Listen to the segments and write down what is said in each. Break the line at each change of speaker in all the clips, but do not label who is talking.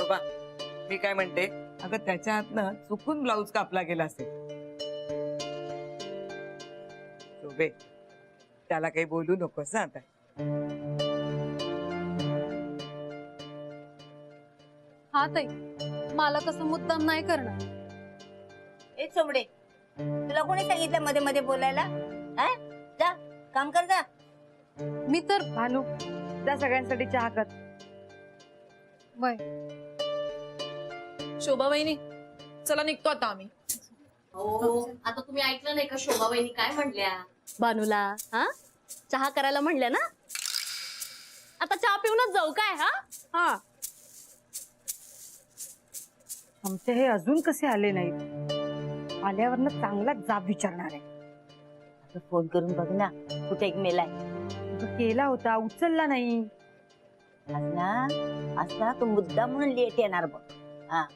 बाबा, मी काय म्हणते, अगं त्याच्या हातनं चुकून ब्लाऊज कापला गेला असेल. शोभे, त्याला काही बोलू नकोस ना आता.
हा ताई, मला कसं मुद्दाम नाही करणार.
ए चोमडे, तुला कोणी सांगितलं मध्ये मध्ये बोलायला? हा? जा काम कर जा.
मी तर
भानू, जा सगळ्यांसाठी चहा कर.
वय
शोभा वहिनी, चला निघतो आता आम्ही.
हो, आता तुम्ही ऐकलं नाही का शोभा वहिनी काय म्हणल्या भानूला? हा, चहा करायला म्हणल्या ना. आता चहा पिऊनच जाऊ काय? हा
हा, आमचे हे अजून कसे आले नाहीत? आल्यावर चांगला जाब विचारणार आहे.
आता फोन करून बघ ना, कुठे एक मेलाय.
केला होता, उचलला नाही.
असना तो मुद्दा म्हणून लेट येणार बघ. हा,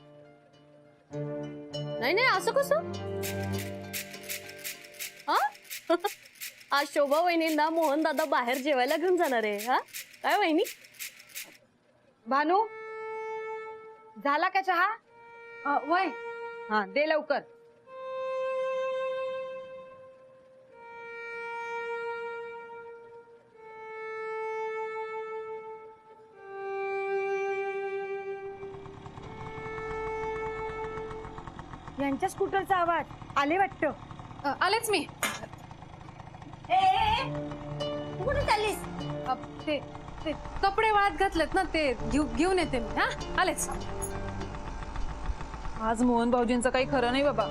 नाही नाही, असं कसं? हा आज शोभा वहिनींना मोहन दादा बाहेर जेवायला घेऊन जाणार आहे. हा काय वहिनी?
भानू, झाला का चहा?
वय
हा, दे लवकर. यांच्या स्कूटरचा आवाज आले वाटतं.
आलेच मी.
तू कुठे चाललीस?
ते ते कपडे वाळत घातलेत ना, ते घेऊन येते मी. हा, आलेच.
आज मोहन भाऊजींचं काही खरं नाही बाबा.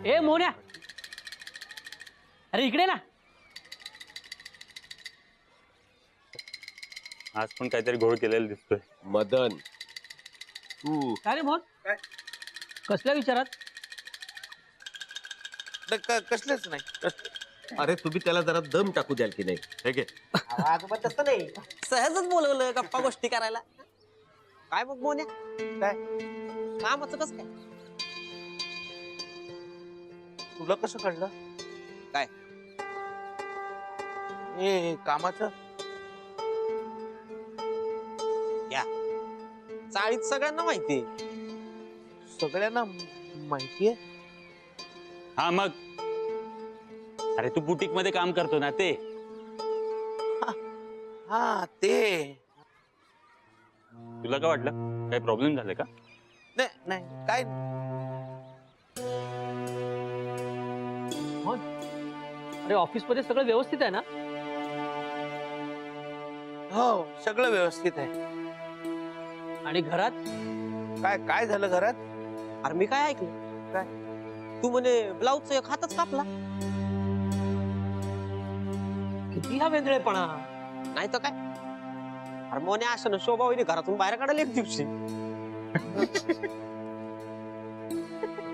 ए मोन्या, अरे इकडे ना.
आज पण काहीतरी घोळ केलेला दिसतोय.
मदन, तू
काय रे मोहन? कसल्या विचारात?
कसलेच नाही. अरे तुम्ही त्याला जरा दम टाकू द्याल की नाही? हे घे.
तसं नाही, सहजच बोलवलं गप्पा गोष्टी करायला. काय मग मोन्या, काय कामाचं कसं काय?
तुला कसं कळलं?
काय?
ए कामाचं
चाळीत सगळ्यांना माहिती.
सगळ्यांना माहितीये.
हा मग, अरे तू बुटीक मध्ये काम करतो ना ते.
हा ते.
तुला काय वाटलं, काही प्रॉब्लेम झाले का?
नाही नाही, काय
अरे ऑफिस मध्ये सगळं व्यवस्थित आहे ना?
हो, सगळं व्यवस्थित आहे.
आणि घरात
काय काय झालं घरात?
अरे मी काय ऐकलं, काय तू म्हणे ब्लाऊजचा एक हातच कापला. किती हा वेंधळेपणा. नाही तर काय, अरे मोने असं ना शोभा वहिनी घरातून बाहेर काढायला एक दिवशी.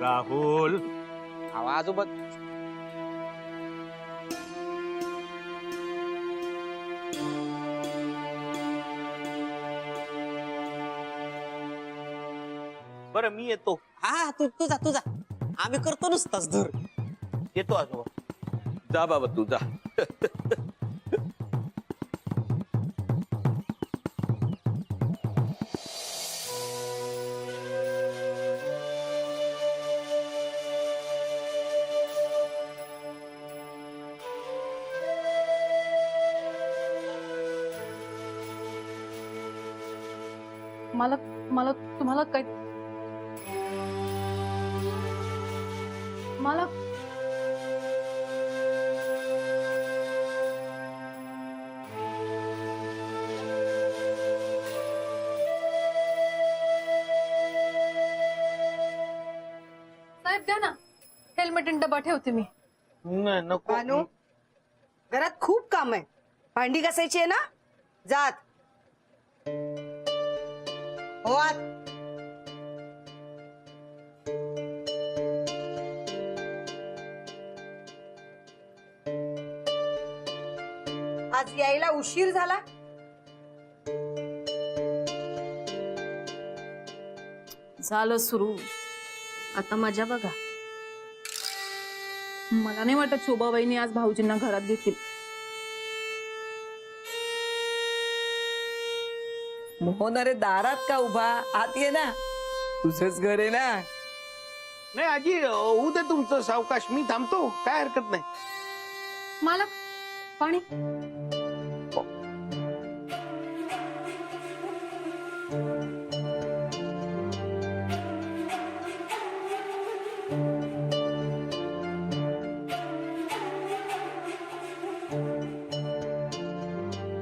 राहुल,
आजोबा
बरं मी येतो.
हा तुझा आम्ही करतो नुसताच दूर.
येतो आजोबा. जा बाबा तू जा.
मला तुम्हाला काय, मला साहेब द्या ना, हेल्मेट आणि डबा ठेवते मी.
नको.
भानू, घरात खूप काम आहे. भांडी घासायची आहे ना, जात हो आत. आज यायला उशीर झाला.
झालं सुरू.
आता मजा बघा.
मला नाही वाटत शोभाबाईंनी आज भाऊजींना घरात घेतील.
मोहन अरे दारात का उभा, आत ये ना, तुझंच घर आहे ना.
नाही आजी होऊ दे तुमचं सावकाश, मी थांबतो, काय हरकत नाही.
मला पाणी.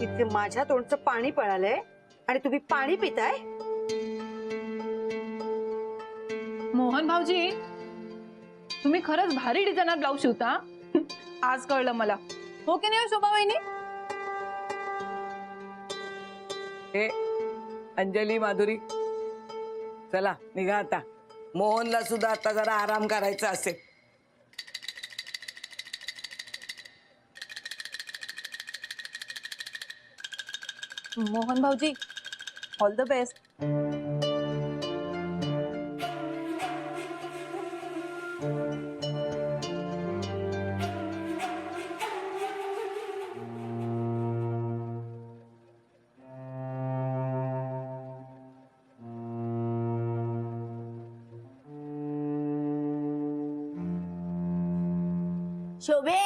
इथे माझ्या तोंडचं पाणी पळालंय आणि तुम्ही पाणी पिताय.
मोहन भाऊजी, तुम्ही खरंच भारी डिझायनर ब्लाऊज शिवता. आज कळलं मला. हो की नाही शोभाबाईंनी?
हे अंजली, माधुरी, चला निघा आता. मोहनला सुद्धा आता जरा आराम करायचा असेल.
मोहन भाऊजी, ऑल द बेस्ट.
शोभे,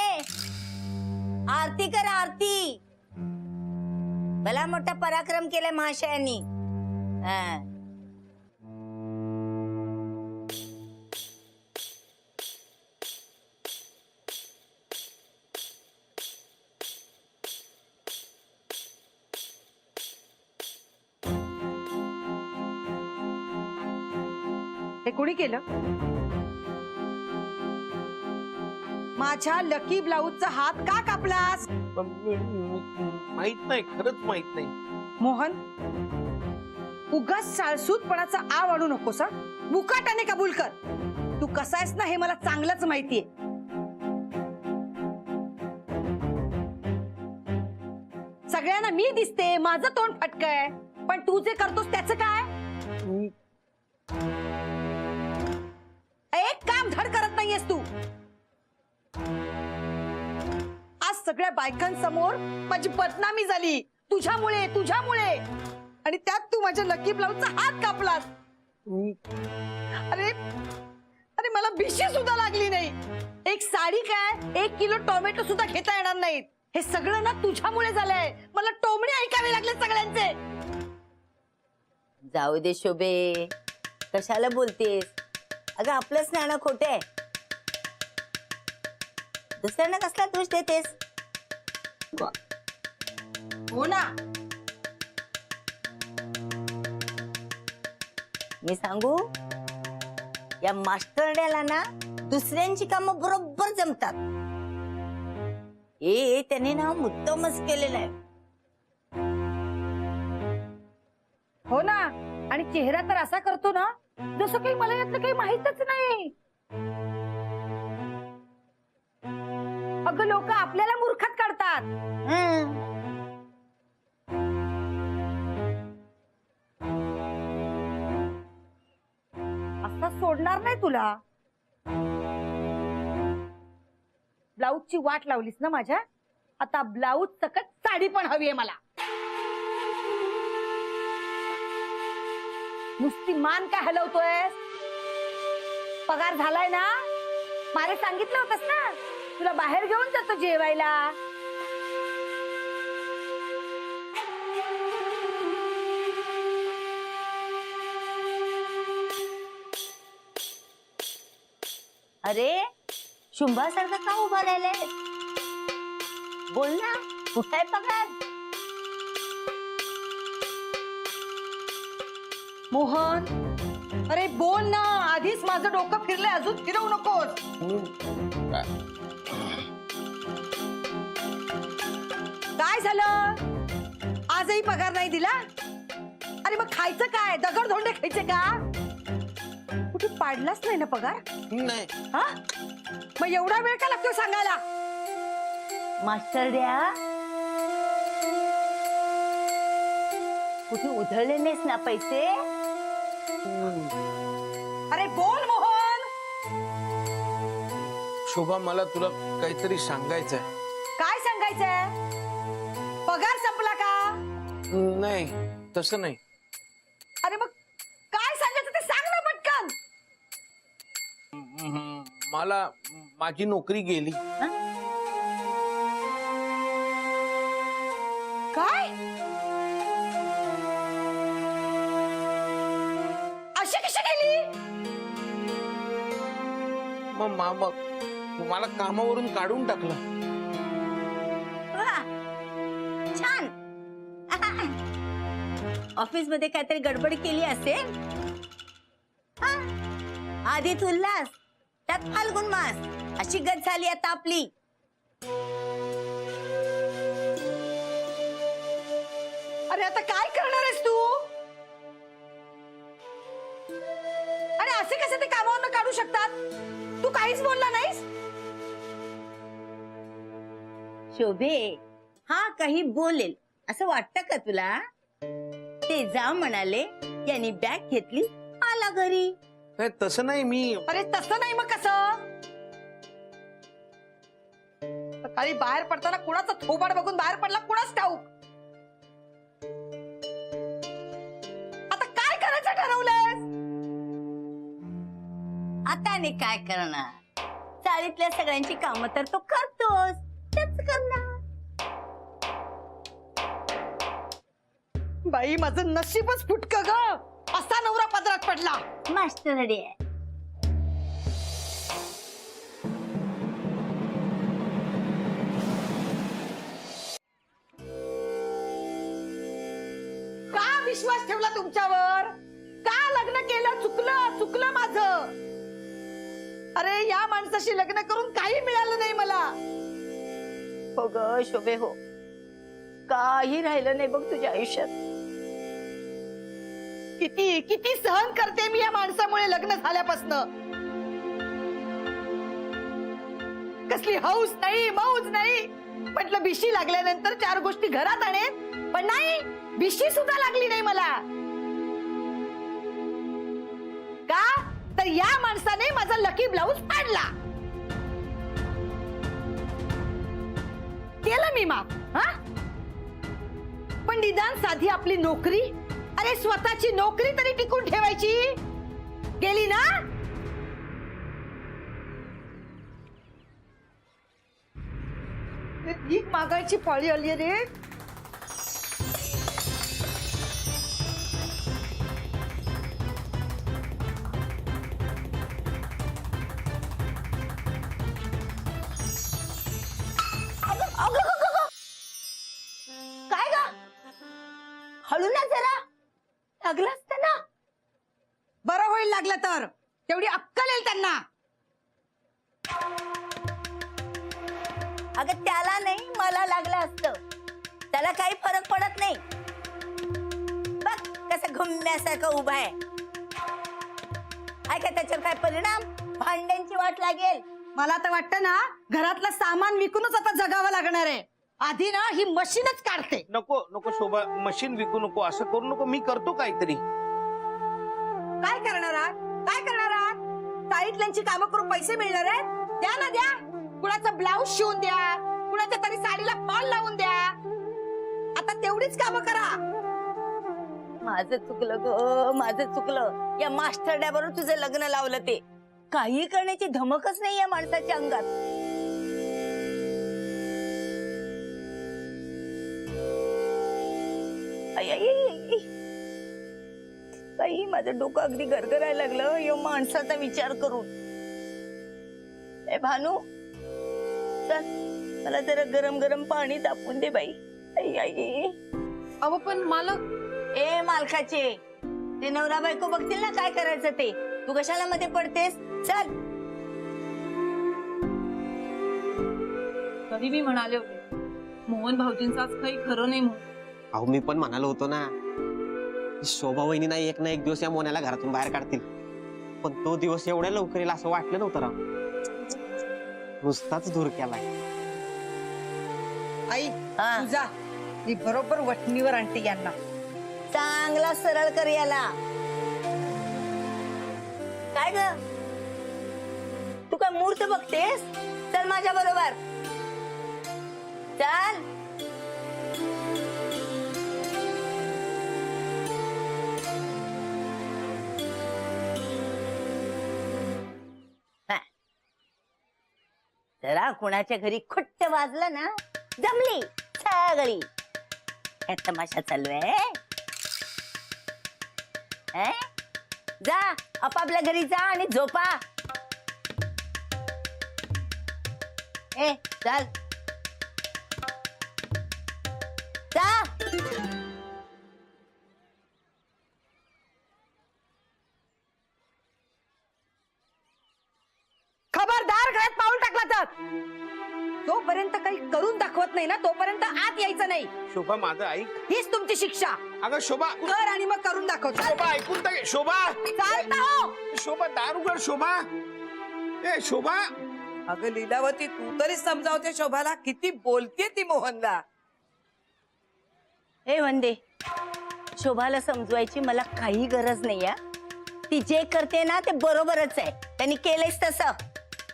आरती कर आरती. भला मोठा पराक्रम केलाय महाशयांनी. हा.
हे कोणी केलं? माझ्या लकी ब्लाऊजचा हात का कापलास?
माहित नाही, खरंच माहित नाही.
मोहन, उगाच साळसूतपणाचा आव आणू नकोस. मुकाटाने कबूल कर. तू कसा आहेस ना हे मला चांगलंच माहितीये. सगळ्यांना मी दिसते, माझं तोंड फटकय, पण तू जे करतोस त्याचं काय? एक काम धड करत नाहीयेस तू. आज सगळ्या बायकांसमोर माझी बदनामी झाली तुझ्यामुळे. आणि त्यात तू माझ्या लकी ब्लाऊजचा हात कापलास. अरे अरे मला भिशी सुद्धा लागली नाही. एक साडी काय, 1 किलो टोमॅटो सुद्धा घेता येणार नाहीत. हे सगळं ना तुझ्यामुळे झालंय. मला टोमणे ऐकावे लागले सगळ्यांचे.
जाऊ दे शोभे, कशाला बोलतेस? अगं आपलंच नाणं खोटे आहे. दुसऱ्यांना कसला दोष देतेस?
हो ना.
मी सांगू, या मास्टरड्याला ना दुसऱ्यांची कामं बरोबर जमतात. हे त्यांनी ना मुद्दामच केलेलं आहे.
हो ना. आणि चेहरा तर असा करतो ना जसं काही मला यातलं काही माहितच नाही. अगं लोक आपल्याला मूर्खात काढतात. असा सोडणार नाही तुला. ब्लाऊजची वाट लावलीस ना माझ्या. आता ब्लाऊज सकट साडी पण हवी आहे मला. नुसती मान काय हलवतोय? पगार झालाय ना? मारे सांगितलं होतस ना तुला बाहेर घेऊन जातो जेवायला.
अरे शुंभासारखा का उभा राहिलाय? बोल ना, कुठे आहे पगार?
मोहन, अरे बोल ना. आधीच माझं डोकं फिरलंय, अजून फिरवू नकोस. काय झालं? आजही महिन्याचाही पगार नाही दिला. अरे मग खायचं काय? दगड धोंडे खायचे का? कुठे पाडलाच नाही ना पगार?
नाही.
हा मग एवढा वेळ का लागतो सांगायला?
मास्टर द्या, कुठे उधळले नाहीस ना पैसे?
अरे बोल मोहन.
शोभा, मला तुला काहीतरी सांगायचंय.
काय सांगायचंय? पगार संपला का?
नाही, तसं नाही.
अरे मग काय सांगायचं ते सांग ना पटकन.
मला माझी नोकरी गेली.
काय? अशी कशी गेली?
मग मला कामावरून काढून टाकलं.
वा, छान. ऑफिस मध्ये काहीतरी गडबड केली असेल. हा, आधीच उल्हास, त्यात फाल्गुन मास, अशी गत झाली आता आपली.
अरे आता काय करणार आहेस तू? आणि असे कसे ते कामावरून काढू शकतात? तू काहीच बोलला नाहीस.
शोभे, हा काही बोलेल असं वाटतं का तुला? ते जा म्हणाले, यांनी बॅग घेतली, आला घरी.
नाही, तसं नाही. मी
अरे तसं नाही मग कसं? सकाळी बाहेर पडताना कुणाचा थोबाड बघून बाहेर पडला कुणाच ठाऊक. आता काय करायचं ठरवलंयस?
आता आणि काय करणार? चाळीतल्या सगळ्यांची कामं तर तो करतोस, तेच करणार.
बाई माझं नशीबच फुटकं ग. असा नवरा पदरात पडला.
मास्टर रेडी आहे.
का विश्वास ठेवला तुमच्यावर? का लग्न केलं? चुकलं माझं. अरे या माणसाशी लग्न करून काही मिळालं नाही मला.
हो ग शोभे, हो, काही राहिलं नाही बघ तुझ्या आयुष्यात.
किती किती सहन करते मी या माणसामुळे लग्न झाल्यापासनं. कसली हौस नाही, मौज नाही. म्हटलं बिशी लागल्यानंतर 4 गोष्टी घरात आणेन, पण नाही, बिशी सुद्धा लागली नाही मला. का तर या माणसाने माझा लकी ब्लाऊज फाडला. केलं मी माफ. हा पण निदान साधी आपली नोकरी, अरे स्वतःची नोकरी तरी टिकून ठेवायची. गेली ना. भीक मागायची पाळी आली रे.
काय ग? हळू ना जरा, लागलं असतं ना.
बरं होईल लागलं तर. तेवढी अक्कल येईल त्यांना.
अगं त्याला नाही, मला लागलं असतं. त्याला काही फरक पडत नाही. बघ कसं घुमण्यासारखं उभा आहे. ऐका त्याच्यावर काय परिणाम? भांड्यांची वाट लागेल.
मला तर वाटतं ना घरातलं सामान विकूनच आता जगावं लागणार आहे. आधी ना ही मशीनच काढते.
नको शोभा, मशीन विकू नको, असं करू नको. मी करतो काहीतरी.
काय करणार आहात? काय करणार आहात? साईटल्यांची कामं करून पैसे मिळणार आहेत? द्या ना, द्या. कुणाचा ब्लाऊज शिवून द्या, कुणाच्या तरी साडीला फॉल लावून द्या. आता तेवढीच कामं करा.
माझं चुकलं ग, माझं चुकलं. या मास्टरड्याबरोबर तुझं लग्न लावलं ते. काही करण्याची धमकच नाही या माणसाच्या अंगात. आई, आई, आई. बाई माझं डोकं अगदी गरगरायला लागलं या माणसाचा विचार करून. ए भानू, चल मला जरा गरम गरम पाणी तापून दे बाई. आई, आई.
अहो पण मला
ए मालकाचे, ते नवरा बायको बघतील ना काय करायचं ते. तू कशाला मध्ये पडतेस? चल.
तरी मी म्हणाले होते मोहन भाऊजींचं आज काही खरं नाही म्हणून.
अहो मी पण म्हणालो होतो ना, शोभा वहिनी नाही एक ना एक दिवस या मोन्याला घरातून बाहेर काढतील, पण तो दिवस एवढ्या लवकर येईल असं वाटलं नव्हतं राव. नुसताच दूर केलाय.
आई
हा.
तुझा मी बरोबर वटणीवर आणते यांना.
चांगला सरळ कर याला. काय ग तू काय मूर्त बघतेस? चल माझ्या बरोबर चल. हा. जरा कुणाच्या घरी खुट्ट वाजलं ना जमली सगळी. काय तमाशा चालू आहे? जा आपापल्या घरी जा आणि झोपा. चल जा.
खबरदार घरात पाऊल टाकला तर जोपर्यंत काही करून दाखवत नाही ना तोपर्यंत आत यायचं नाही.
शोभा माझं ऐक.
हीच तुमची शिक्षा.
अगं शोभा,
कर आणि मग करून दाखव. चल.
शोभा ऐकून तर घे. शोभा
चालता हो.
शोभा दार उघड. शोभा ए शोभा.
अगं लीलावती, तू तरी समजावते शोभाला. किती बोलते ती मोहनला.
हे वंदे, शोभाला समजवायची मला काही गरज नाही. ती जे करते ना ते बरोबरच आहे. त्यांनी केलंच तसं.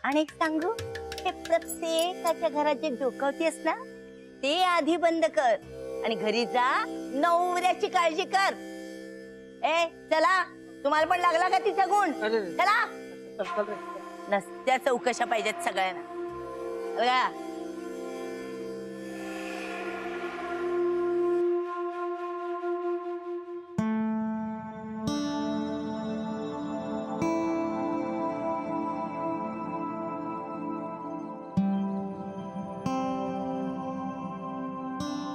आणि एक सांगू, ते प्रत्येकाच्या घरात जे डोकावतेस ना ते आधी बंद कर आणि घरी जा नवऱ्याची काळजी कर. चला, तुम्हाला पण लागला का तिचा गुण? चला. नसत्या चौकशा पाहिजेत सगळ्यांना. बघा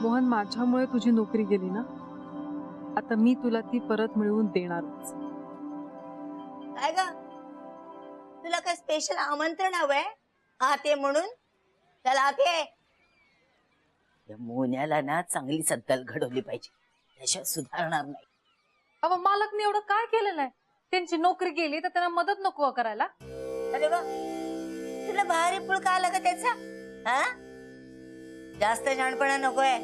मोहन, माझ्यामुळे तुझी नोकरी गेली ना, आता मी तुला ती परत मिळवून देणारच.
काय ग, तुला काय स्पेशल आमंत्रण हवंय आते म्हणून? चला आते. या मोन्याला ना चांगली सद्दल घडवली पाहिजे, त्याशिवाय सुधारणार नाही.
अहो, मालकने एवढं काय केलेलं आहे? त्यांची नोकरी गेली तर त्यांना मदत नको करायला?
अरे वा, तुला भारी पुळका आला का त्याचा? हा, जास्त शहाणपणा नकोय.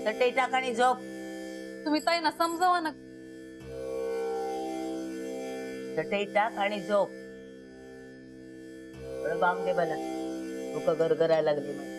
चटई टाक आणि झोप.
तुम्ही ताईंना समजावा ना.
चटई टाक आणि झोप. बांग दे मला, डोकं गरगरायला लागली मला.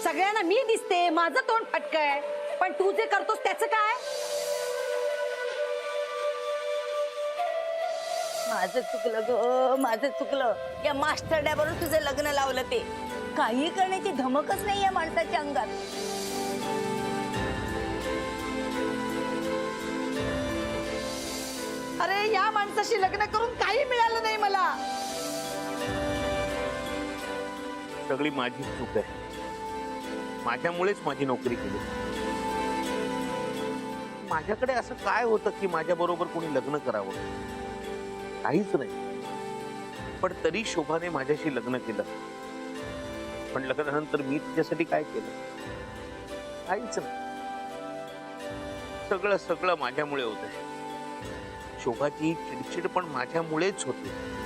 सगळ्यांना मी दिसते, माझं तोंड फटकय, पण तू जे करतोस त्याचं काय?
माझं चुकलं ग, माझं चुकलं. या मास्टर डॅबरून तुझं लग्न लावलं. ते काही करण्याची धमकच नाही या माणसाच्या अंगात.
अरे या माणसाशी लग्न करून काही मिळालं नाही मला.
सगळी माझी चूक आहे. माझ्यामुळेच माझी नोकरी गेली. माझ्याकडे असं काय होतं की माझ्या बरोबर कोणी लग्न करावं? काहीच नाही. पण तरी शोभाने माझ्याशी लग्न केलं. पण लग्नानंतर मी तिच्यासाठी काय केलं? काहीच नाही. सगळं सगळं माझ्यामुळे होतं. शोभाची चिडचिड पण माझ्यामुळेच होते.